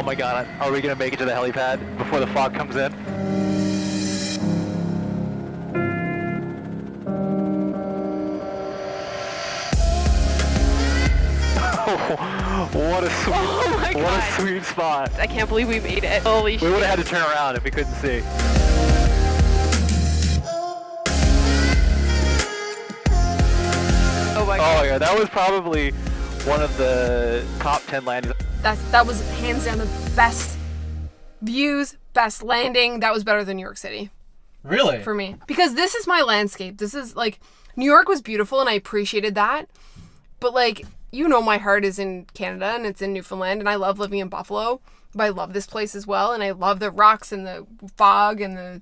my god, are we gonna make it to the helipad before the fog comes in? What a sweet, oh my God. What a sweet spot. I can't believe we made it. Holy shit. We would have had to turn around if we couldn't see. Oh my God. Oh yeah, that was probably one of the top 10 landings. That was hands down the best views, best landing. That was better than New York City. Really? For me. Because this is my landscape. This is like, New York was beautiful and I appreciated that. But like, you know, my heart is in Canada and it's in Newfoundland and I love living in Buffalo, but I love this place as well. And I love the rocks and the fog and the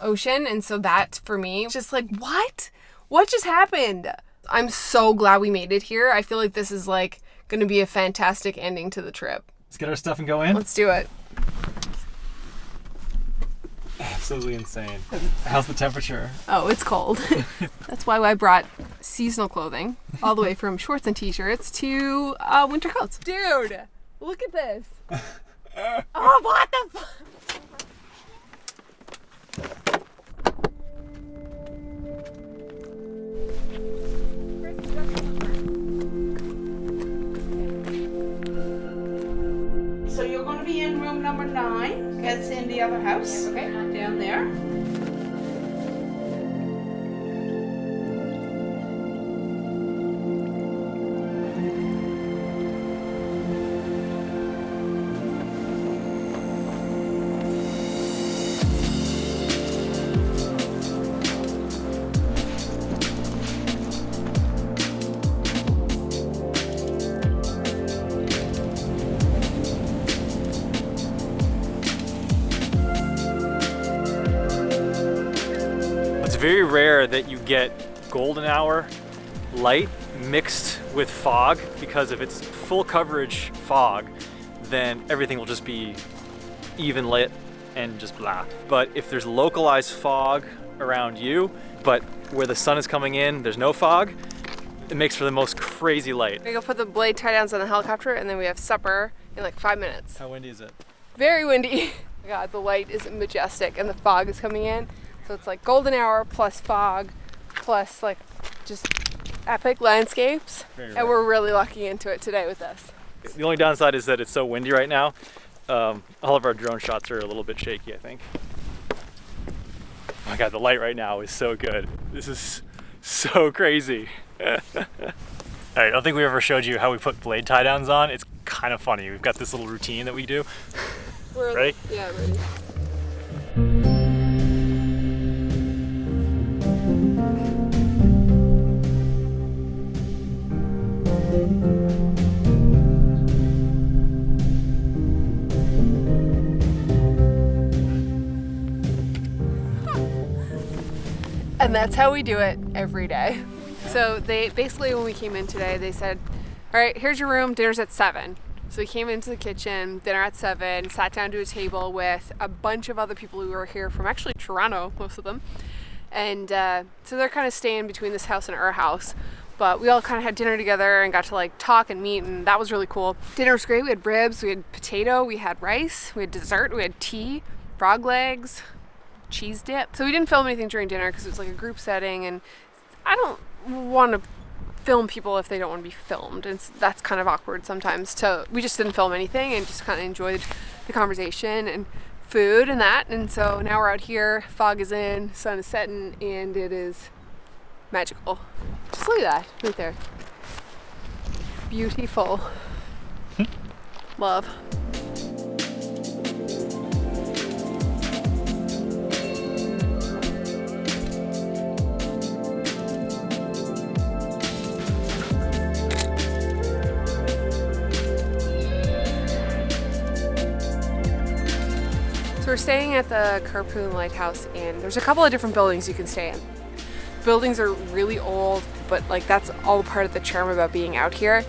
ocean. And so that for me, it's just like, what? What just happened? I'm so glad we made it here. I feel like this is like going to be a fantastic ending to the trip. Let's get our stuff and go in. Let's do it. Absolutely insane. How's the temperature? Oh, it's cold. That's why I brought seasonal clothing, all the way from shorts and t-shirts to winter coats. Dude, look at this. Oh, what the fuck? So you're going to be in room number 9. It's in the other house. Okay. Down there. It's very rare that you get golden hour light mixed with fog, because if it's full coverage fog, then everything will just be even lit and just blah. But if there's localized fog around you, but where the sun is coming in, there's no fog, it makes for the most crazy light. We go put the blade tie downs on the helicopter and then we have supper in like 5 minutes. How windy is it? Very windy. God, the light is majestic and the fog is coming in. So it's like golden hour plus fog plus like just epic landscapes. Very And rare. we're really lucky into it today with this. The only downside is that it's so windy right now. All of our drone shots are a little bit shaky, I think. Oh my god, the light right now is so good. This is so crazy. Alright, I don't think we ever showed you how we put blade tie downs on. It's kind of funny. We've got this little routine that we do. We're, Ready? Yeah, ready. And that's how we do it every day. So they basically, when we came in today, they said, all right, here's your room, dinner's at 7. So we came into the kitchen, dinner at 7, sat down to a table with a bunch of other people who were here from actually Toronto, most of them. And so they're kind of staying between this house and our house. But we all kind of had dinner together and got to like talk and meet, and that was really cool. Dinner was great. We had ribs, we had potato, we had rice, we had dessert, we had tea, frog legs, cheese dip. So we didn't film anything during dinner because it was like a group setting, and I don't want to film people if they don't want to be filmed, and that's kind of awkward sometimes. So we just didn't film anything and just kind of enjoyed the conversation and food and that. And so now we're out here, fog is in, sun is setting, and it is magical. Just look at that right there. Beautiful. Love. So we're staying at the Quirpon Lighthouse, and there's a couple of different buildings you can stay in. Buildings are really old, but like that's all part of the charm about being out here.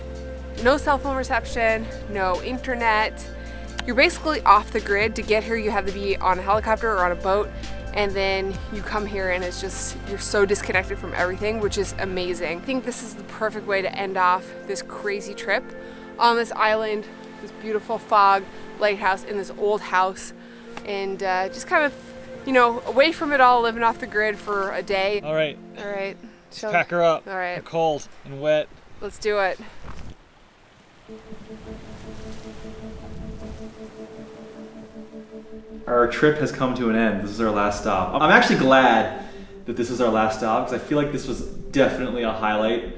No cell phone reception, no internet. You're basically off the grid. To get here, you have to be on a helicopter or on a boat, and then you come here and it's just, you're so disconnected from everything, which is amazing. I think this is the perfect way to end off this crazy trip on this island, this beautiful fog, lighthouse in this old house, and just kind of, you know, away from it all, living off the grid for a day. All right. All right. Let's pack her up. All right. We're cold and wet. Let's do it. Our trip has come to an end. This is our last stop. I'm actually glad that this is our last stop because I feel like this was definitely a highlight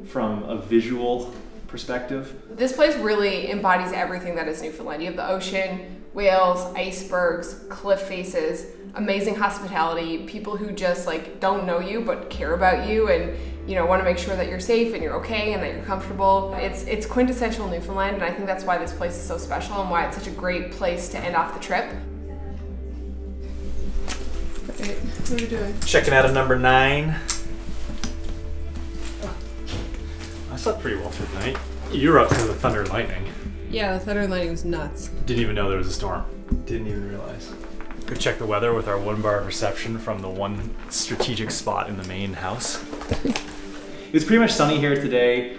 from a visual perspective. This place really embodies everything that is Newfoundland. You have the ocean, whales, icebergs, cliff faces, amazing hospitality, people who just like don't know you but care about you and, you know, want to make sure that you're safe and you're okay and that you're comfortable. It's quintessential Newfoundland, and I think that's why this place is so special and why it's such a great place to end off the trip. Right. What are you doing? Checking out a number 9. I slept pretty well through the night. You were up to the thunder and lightning. Yeah, the thunder and lightning was nuts. Didn't even know there was a storm. Didn't even realize. We checked the weather with our 1 bar of reception from the one strategic spot in the main house. It was pretty much sunny here today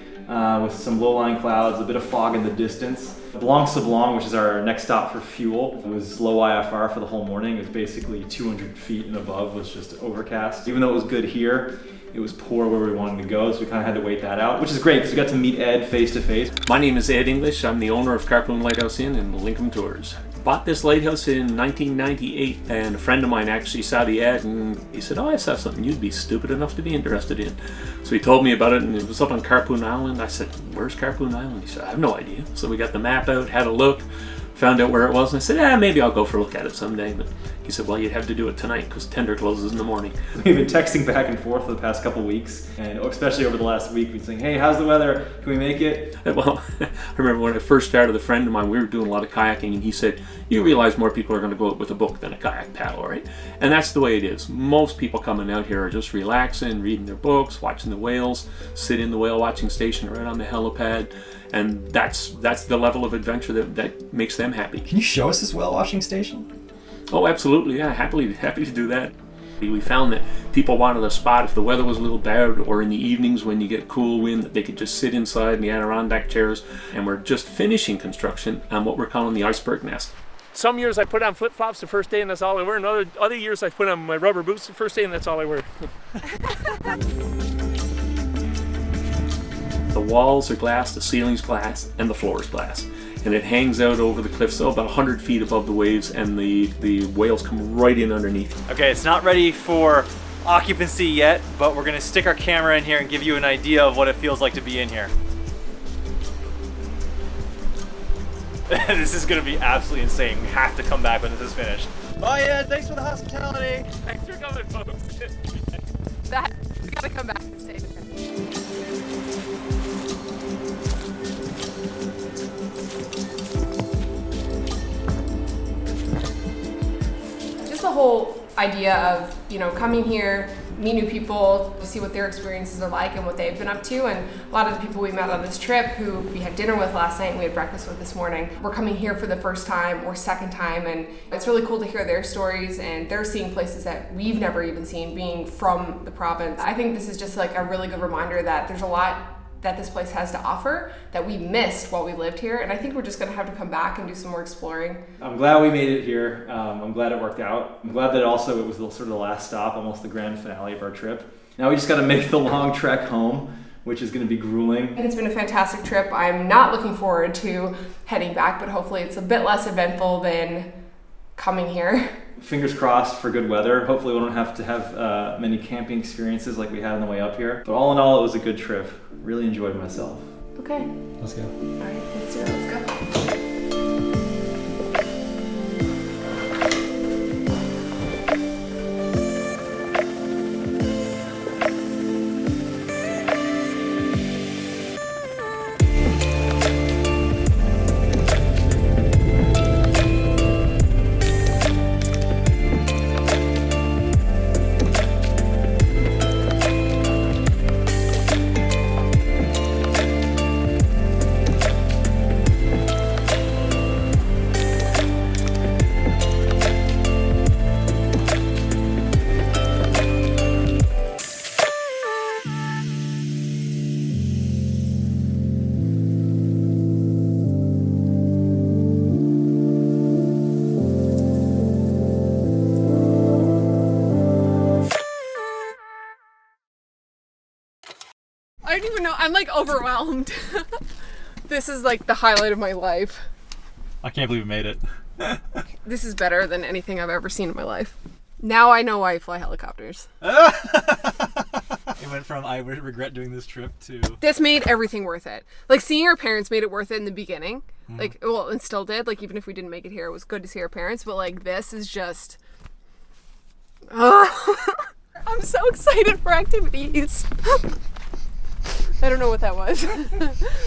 with some low-lying clouds, a bit of fog in the distance. Blanc-Sablon, which is our next stop for fuel, it was low IFR for the whole morning. It was basically 200 feet and above was just overcast. Even though it was good here, it was poor where we wanted to go, so we kind of had to wait that out, which is great because we got to meet Ed face to face. My name is Ed English. I'm the owner of Quirpon Lighthouse Inn and Lincoln Tours. Bought this lighthouse in 1998, and a friend of mine actually saw the ad and he said, "Oh, I saw something you'd be stupid enough to be interested in." So he told me about it, and it was up on Quirpon Island. I said, "Where's Quirpon Island?" He said, "I have no idea." So we got the map out, had a look, found out where it was, and I said, maybe I'll go for a look at it someday. But he said, "Well, you'd have to do it tonight because tender closes in the morning." We've been texting back and forth for the past couple weeks, and especially over the last week, we've been saying, "Hey, how's the weather? Can we make it?" Well, I remember when I first started, a friend of mine, we were doing a lot of kayaking, and he said, "You realize more people are going to go out with a book than a kayak paddle, right?" And that's the way it is. Most people coming out here are just relaxing, reading their books, watching the whales, sit in the whale watching station right on the helipad, and that's the level of adventure that makes them happy. Can you show us this whale watching station? Oh, absolutely, yeah, happy to do that. We found that people wanted a spot if the weather was a little bad, or in the evenings when you get cool wind, that they could just sit inside in the Adirondack chairs. And we're just finishing construction on what we're calling the iceberg nest. Some years I put on flip-flops the first day and that's all I wear, and other years I put on my rubber boots the first day and that's all I wear. The walls are glass, the ceiling's glass, and the floor is glass. And it hangs out over the cliffs, about 100 feet above the waves, and the whales come right in underneath. Okay, it's not ready for occupancy yet, but we're gonna stick our camera in here and give you an idea of what it feels like to be in here. This is gonna be absolutely insane. We have to come back when this is finished. Bye, Ed. Thanks for the hospitality. Thanks for coming, folks. We gotta come back and stay there. Just the whole idea of, you know, coming here, meet new people, see what their experiences are like and what they've been up to. And a lot of the people we met on this trip who we had dinner with last night and we had breakfast with this morning were coming here for the first time or second time, and it's really cool to hear their stories, and they're seeing places that we've never even seen, being from the province. I think this is just like a really good reminder that there's a lot that this place has to offer that we missed while we lived here, and I think we're just gonna have to come back and do some more exploring. I'm glad we made it here. I'm glad it worked out. I'm glad that it was sort of the last stop, almost the grand finale of our trip. Now we just got to make the long trek home, which is going to be grueling. And it's been a fantastic trip. I'm not looking forward to heading back, but hopefully it's a bit less eventful than coming here. Fingers crossed for good weather. Hopefully we don't have to have many camping experiences like we had on the way up here. But all in all, it was a good trip. Really enjoyed myself. Okay. Let's go. All right, let's do it. Let's go. I'm like overwhelmed. This is like the highlight of my life. I can't believe we made it. This is better than anything I've ever seen in my life. Now I know why I fly helicopters. It went from I regret doing this trip to This made everything worth it. Like seeing our parents made it worth it in the beginning. Like, well, and still did. Like even if we didn't make it here, it was good to see our parents. But like this is just. I'm so excited for activities. I don't know what that was.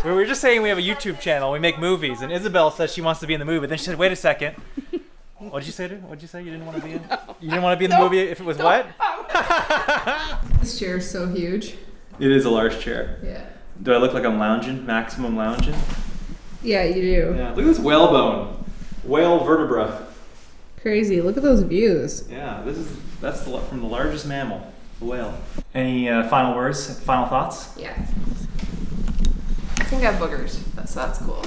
We were just saying we have a YouTube channel. We make movies, and Isabel says she wants to be in the movie. Then she said, "Wait a second. What did you say to? What did you say you didn't want to be in? You didn't want to be in the movie if it was what? This chair is so huge. It is a large chair. Yeah. Do I look like I'm lounging? Maximum lounging? Yeah, you do. Yeah. Look at this whalebone. Whale vertebra. Crazy. Look at those views. Yeah. That's from the largest mammal, the whale. Any final words? Final thoughts? Yeah. I think I have boogers. That's cool.